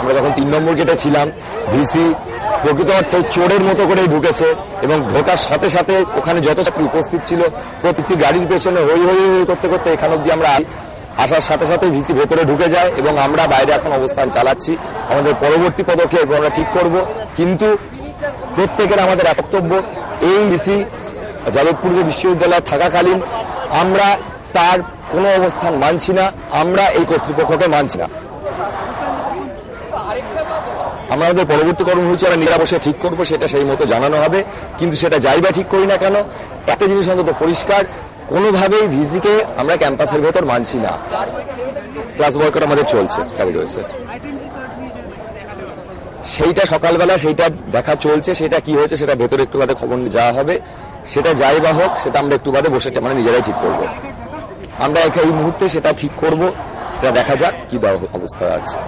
আমরা যখন 3 নম্বর গেটে ছিলাম, ভিসি প্রকৃত অর্থে চোরের মতো করেই ঢুকেছে এবং ঢোকার সাথে সাথে ওখানে যত ছাত্রী উপস্থিত ছিল ভিসি গাড়ির পেছনে হই হই হই করতে করতে এখান অব্দি আমরা আসার সাথে সাথে ভিসি ভেতরে ঢুকে যায় এবং আমরা বাইরে এখন অবস্থান চালাচ্ছি। আমাদের পরবর্তী পদক্ষেপ আমরা ঠিক করব, কিন্তু প্রত্যেকের আমাদের বক্তব্য এই ভিসি যাদবপুর বিশ্ববিদ্যালয়ে থাকাকালীন আমরা তার কোনো অবস্থান মানছি না, আমরা এই কর্তৃপক্ষকে মানছি না। আমাদের পরবর্তী কর্মসূচি আমরা নিজেরা বসে ঠিক করবো, সেটা সেই মতো জানানো হবে। কিন্তু সেটা যাই বা ঠিক করি না কেন, একটা জিনিস অন্তত পরিষ্কার, কোনোভাবেই ভিসিকে আমরা ক্যাম্পাসের ভেতর মানছি না। ক্লাস বয়কট আমাদের চলছে, দাবি রয়েছে, সেইটা সকালবেলা সেইটা দেখা চলছে। সেটা কি হয়েছে সেটা ভেতরে একটু বাদে খবর যাওয়া হবে, সেটা যাই বা হোক সেটা আমরা একটু বাদে বসে মানে নিজেরাই ঠিক করবো। আমরা এই মুহূর্তে সেটা ঠিক করবো, সেটা দেখা যাক কি অবস্থা আছে।